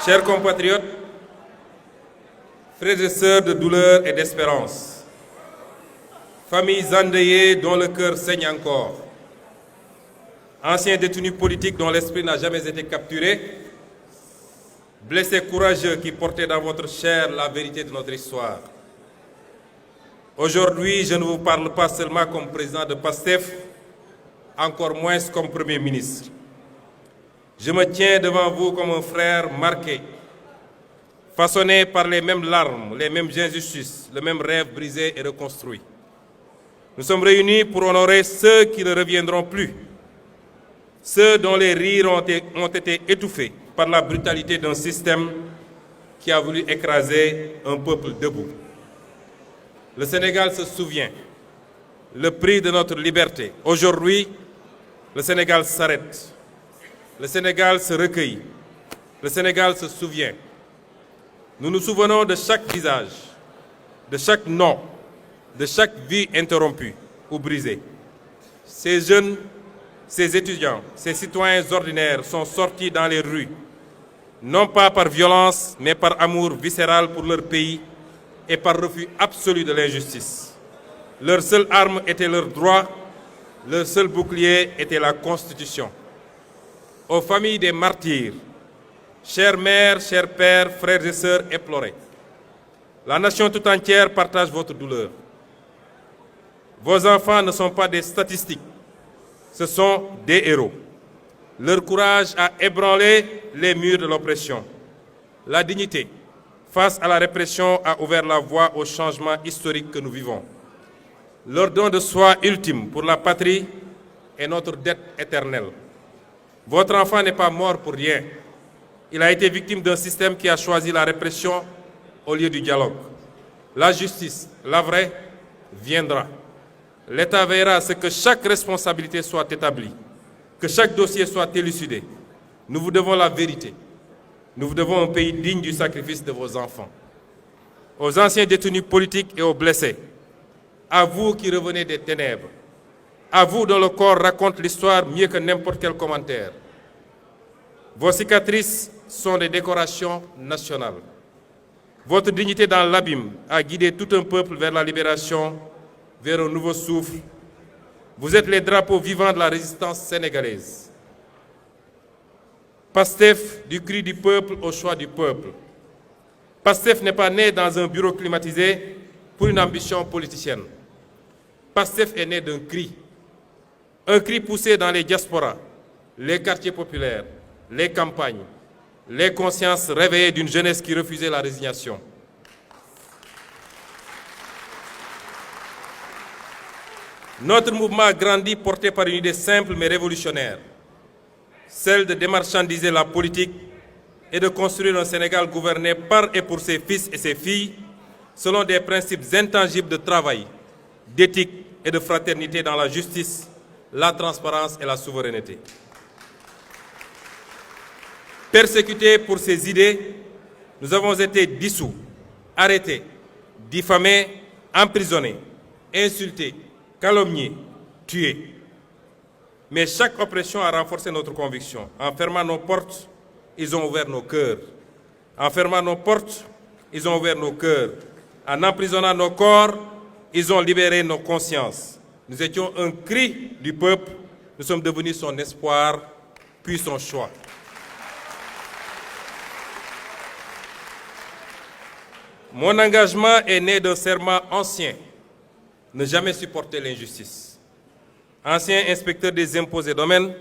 Chers compatriotes, frères et sœurs de douleur et d'espérance, familles endeuillées dont le cœur saigne encore, anciens détenus politiques dont l'esprit n'a jamais été capturé, blessés courageux qui portaient dans votre chair la vérité de notre histoire. Aujourd'hui, je ne vous parle pas seulement comme président de PASTEF, encore moins comme Premier ministre. Je me tiens devant vous comme un frère marqué, façonné par les mêmes larmes, les mêmes injustices, le même rêve brisé et reconstruit. Nous sommes réunis pour honorer ceux qui ne reviendront plus, ceux dont les rires ont été étouffés par la brutalité d'un système qui a voulu écraser un peuple debout. Le Sénégal se souvient, le prix de notre liberté. Aujourd'hui, le Sénégal s'arrête. Le Sénégal se recueille. Le Sénégal se souvient. Nous nous souvenons de chaque visage, de chaque nom, de chaque vie interrompue ou brisée. Ces jeunes, ces étudiants, ces citoyens ordinaires sont sortis dans les rues, non pas par violence, mais par amour viscéral pour leur pays et par refus absolu de l'injustice. Leur seule arme était leur droit, leur seul bouclier était la Constitution. Aux familles des martyrs, chères mères, chers pères, frères et sœurs éplorés, la nation tout entière partage votre douleur. Vos enfants ne sont pas des statistiques, ce sont des héros. Leur courage a ébranlé les murs de l'oppression. La dignité, face à la répression, a ouvert la voie au changement historique que nous vivons. Leur don de soi ultime pour la patrie est notre dette éternelle. Votre enfant n'est pas mort pour rien. Il a été victime d'un système qui a choisi la répression au lieu du dialogue. La justice, la vraie, viendra. L'État veillera à ce que chaque responsabilité soit établie, que chaque dossier soit élucidé. Nous vous devons la vérité. Nous vous devons un pays digne du sacrifice de vos enfants. Aux anciens détenus politiques et aux blessés, à vous qui revenez des ténèbres, à vous dont le corps raconte l'histoire mieux que n'importe quel commentaire. Vos cicatrices sont des décorations nationales. Votre dignité dans l'abîme a guidé tout un peuple vers la libération, vers un nouveau souffle. Vous êtes les drapeaux vivants de la résistance sénégalaise. PASTEF, du cri du peuple au choix du peuple. PASTEF n'est pas né dans un bureau climatisé pour une ambition politicienne. PASTEF est né d'un cri. Un cri poussé dans les diasporas, les quartiers populaires, les campagnes, les consciences réveillées d'une jeunesse qui refusait la résignation. Notre mouvement a grandi porté par une idée simple mais révolutionnaire, celle de démarchandiser la politique et de construire un Sénégal gouverné par et pour ses fils et ses filles selon des principes intangibles de travail, d'éthique et de fraternité dans la justice, la transparence et la souveraineté. Persécutés pour ces idées, nous avons été dissous, arrêtés, diffamés, emprisonnés, insultés, calomniés, tués. Mais chaque oppression a renforcé notre conviction. En fermant nos portes, ils ont ouvert nos cœurs. En fermant nos portes, ils ont ouvert nos cœurs. En emprisonnant nos corps, ils ont libéré nos consciences. Nous étions un cri du peuple, nous sommes devenus son espoir, puis son choix. Mon engagement est né d'un serment ancien, ne jamais supporter l'injustice. Ancien inspecteur des impôts et domaines,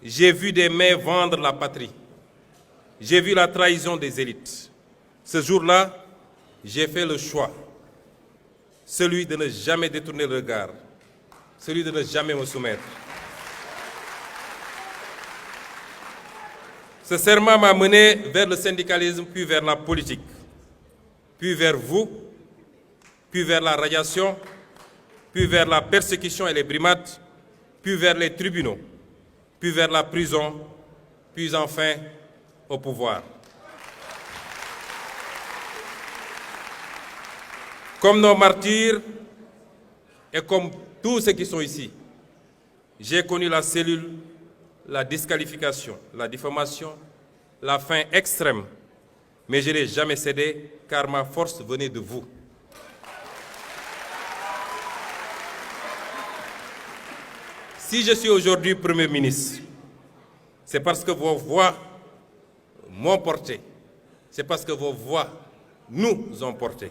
j'ai vu des mains vendre la patrie. J'ai vu la trahison des élites. Ce jour-là, j'ai fait le choix, celui de ne jamais détourner le regard, celui de ne jamais me soumettre. Ce serment m'a mené vers le syndicalisme, puis vers la politique, puis vers vous, puis vers la radiation, puis vers la persécution et les brimades, puis vers les tribunaux, puis vers la prison, puis enfin au pouvoir. Comme nos martyrs et comme tous ceux qui sont ici, j'ai connu la cellule, la disqualification, la diffamation, la faim extrême, mais je n'ai jamais cédé car ma force venait de vous. Si je suis aujourd'hui Premier ministre, c'est parce que vos voix m'ont porté, c'est parce que vos voix nous ont portés.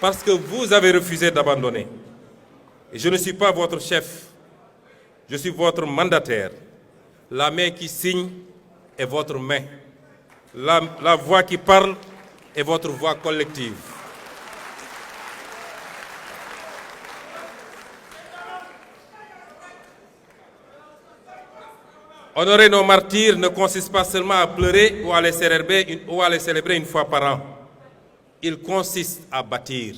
Parce que vous avez refusé d'abandonner. Et je ne suis pas votre chef, je suis votre mandataire. La main qui signe est votre main. La voix qui parle est votre voix collective. Honorer nos martyrs ne consiste pas seulement à pleurer ou à les célébrer une fois par an. Il consiste à bâtir.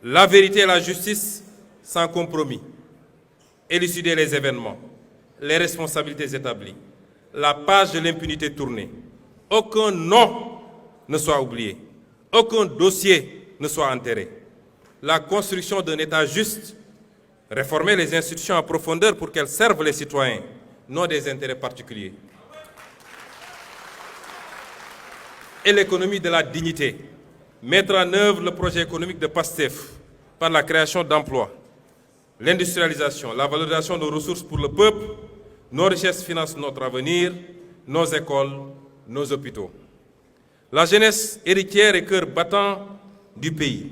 La vérité et la justice sans compromis. Élucider les événements, les responsabilités établies, la page de l'impunité tournée. Aucun nom ne soit oublié, aucun dossier ne soit enterré. La construction d'un État juste, réformer les institutions en profondeur pour qu'elles servent les citoyens, non des intérêts particuliers. Et l'économie de la dignité, mettre en œuvre le projet économique de PASTEF par la création d'emplois, l'industrialisation, la valorisation de ressources pour le peuple, nos richesses financent notre avenir, nos écoles, nos hôpitaux. La jeunesse héritière et cœur battant du pays.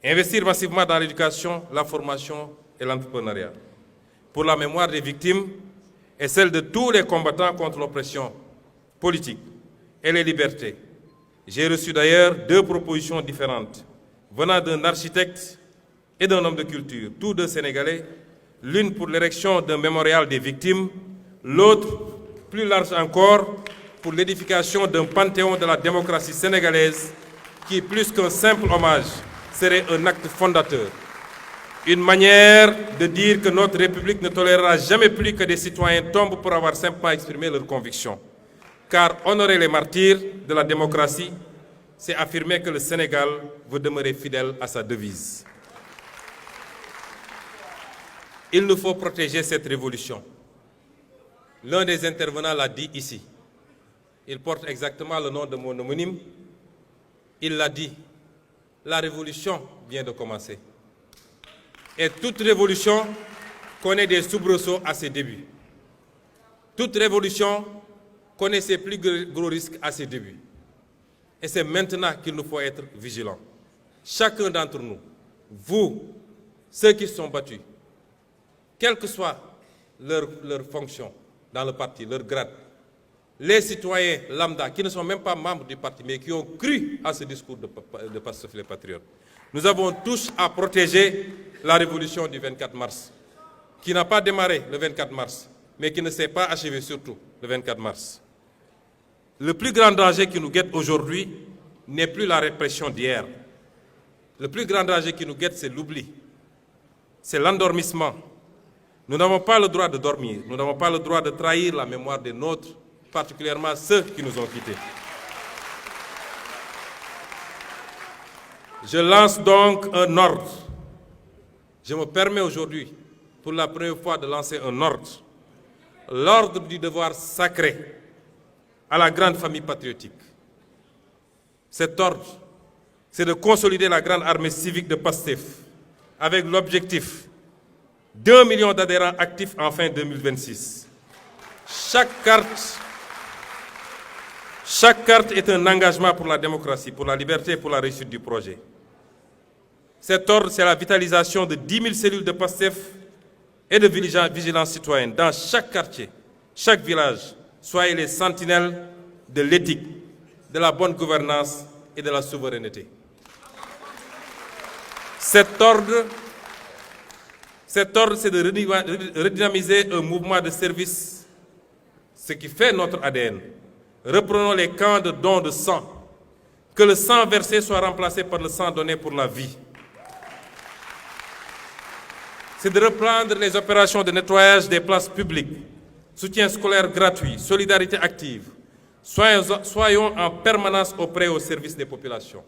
Investir massivement dans l'éducation, la formation et l'entrepreneuriat. Pour la mémoire des victimes et celle de tous les combattants contre l'oppression politique et les libertés. J'ai reçu d'ailleurs 2 propositions différentes venant d'un architecte et d'un homme de culture, tous 2 Sénégalais, l'une pour l'érection d'un mémorial des victimes, l'autre, plus large encore, pour l'édification d'un panthéon de la démocratie sénégalaise qui, plus qu'un simple hommage, serait un acte fondateur. Une manière de dire que notre République ne tolérera jamais plus que des citoyens tombent pour avoir simplement exprimé leurs convictions. Car honorer les martyrs de la démocratie, c'est affirmer que le Sénégal veut demeurer fidèle à sa devise. Il nous faut protéger cette révolution. L'un des intervenants l'a dit ici. Il porte exactement le nom de mon homonyme. Il l'a dit. La révolution vient de commencer. Et toute révolution connaît des soubresauts à ses débuts. Toute révolution connaît ses plus gros risques à ses débuts. Et c'est maintenant qu'il nous faut être vigilants. Chacun d'entre nous, vous, ceux qui se sont battus, quelle que soit leur fonction dans le parti, leur grade, les citoyens lambda qui ne sont même pas membres du parti, mais qui ont cru à ce discours de Pastef les Patriotes. Nous avons tous à protéger la révolution du 24 mars, qui n'a pas démarré le 24 mars, mais qui ne s'est pas achevée surtout le 24 mars. Le plus grand danger qui nous guette aujourd'hui n'est plus la répression d'hier. Le plus grand danger qui nous guette, c'est l'oubli. C'est l'endormissement. Nous n'avons pas le droit de dormir. Nous n'avons pas le droit de trahir la mémoire des nôtres, particulièrement ceux qui nous ont quittés. Je lance donc un ordre. Je me permets aujourd'hui, pour la première fois, de lancer un ordre. L'ordre du devoir sacré à la grande famille patriotique. Cet ordre, c'est de consolider la grande armée civique de PASTEF avec l'objectif d'1 million d'adhérents actifs en fin 2026. Chaque carte est un engagement pour la démocratie, pour la liberté et pour la réussite du projet. Cet ordre, c'est la vitalisation de 10 000 cellules de PASTEF et de vigilance citoyenne dans chaque quartier, chaque village. Soyez les sentinelles de l'éthique, de la bonne gouvernance et de la souveraineté. Cet ordre, c'est de redynamiser un mouvement de service, ce qui fait notre ADN. Reprenons les camps de dons de sang. Que le sang versé soit remplacé par le sang donné pour la vie. C'est de reprendre les opérations de nettoyage des places publiques, soutien scolaire gratuit, solidarité active. Soyons en permanence auprès au service des populations.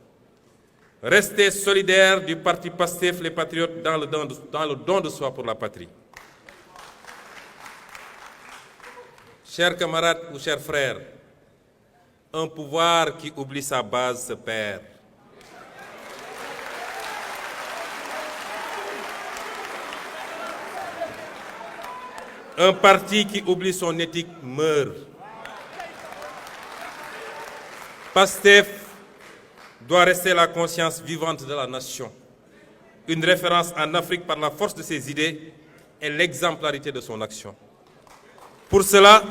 Restez solidaires du parti PASTEF, les patriotes, dans le don de soi pour la patrie. Chers camarades ou chers frères, un pouvoir qui oublie sa base se perd. Un parti qui oublie son éthique meurt. PASTEF doit rester la conscience vivante de la nation, une référence en Afrique par la force de ses idées et l'exemplarité de son action. Pour cela,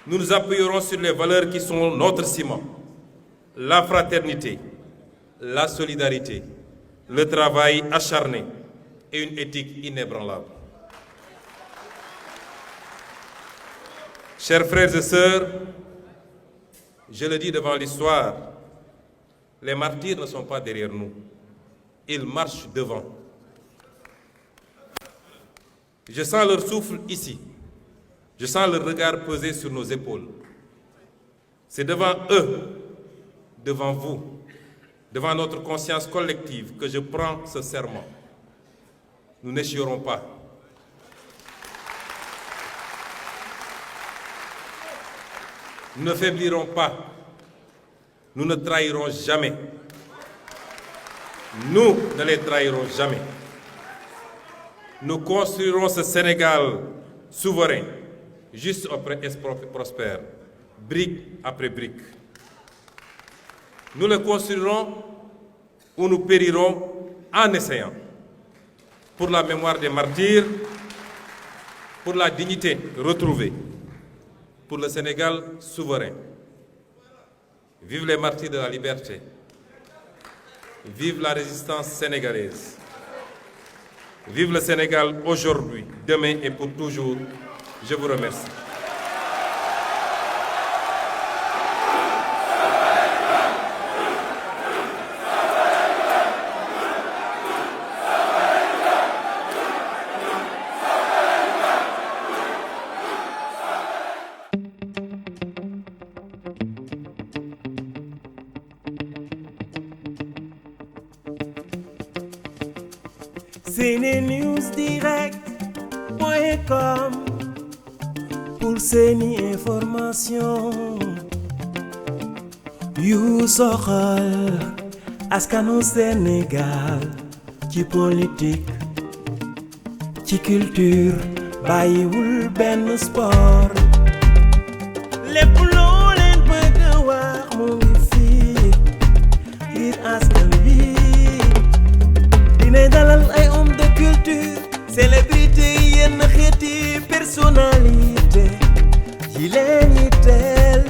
nous nous appuierons sur les valeurs qui sont notre ciment, la fraternité, la solidarité, le travail acharné et une éthique inébranlable. Chers frères et sœurs, je le dis devant l'histoire, les martyrs ne sont pas derrière nous, ils marchent devant. Je sens leur souffle ici, je sens leur regard peser sur nos épaules. C'est devant eux, devant vous, devant notre conscience collective que je prends ce serment. Nous n'échouerons pas. Nous ne faiblirons pas. Nous ne trahirons jamais. Nous ne les trahirons jamais. Nous construirons ce Sénégal souverain, juste et prospère, brique après brique. Nous le construirons ou nous périrons en essayant. Pour la mémoire des martyrs, pour la dignité retrouvée, pour le Sénégal souverain. Vive les martyrs de la liberté. Vive la résistance sénégalaise. Vive le Sénégal aujourd'hui, demain et pour toujours. Je vous remercie. SeneNewsDirect.com pour seeni information yu soxal askanu Sénégal ci politique ci culture bàyyiwul benn sport lépp loo leen bëgg a wax mu ngi fii ngir askan wi dina dalal ay homme de culture célébrité yenn xeeti personnalité yi leen yitteel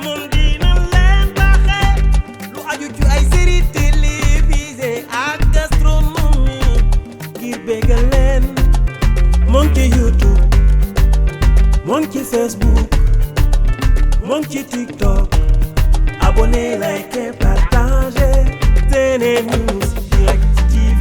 moom dina leen baaxee lu aju ci ay série télévisée ak gastronomie ngir bégal leen moom ci YouTube moom ci Facebook moom ci TikTok abonné like partagé SeneNewsDirect TV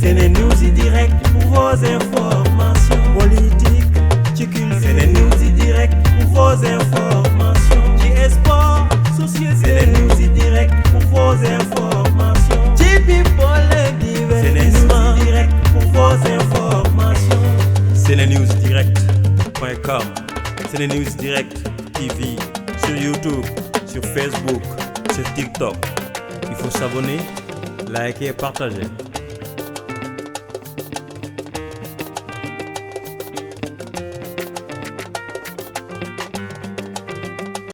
SeneNewsDirect pour vos informations politiques ci culture SeneNewsDirect pour vos informations ci sport société SeneNewsDirect pour vos informations ci people et divertissement SeneNewsDirect pour vos informations SeneNewsDirect.com SeneNewsDirect TV sur YouTube, sur Facebook, sur TikTok. Il faut s'abonner, liker et partager.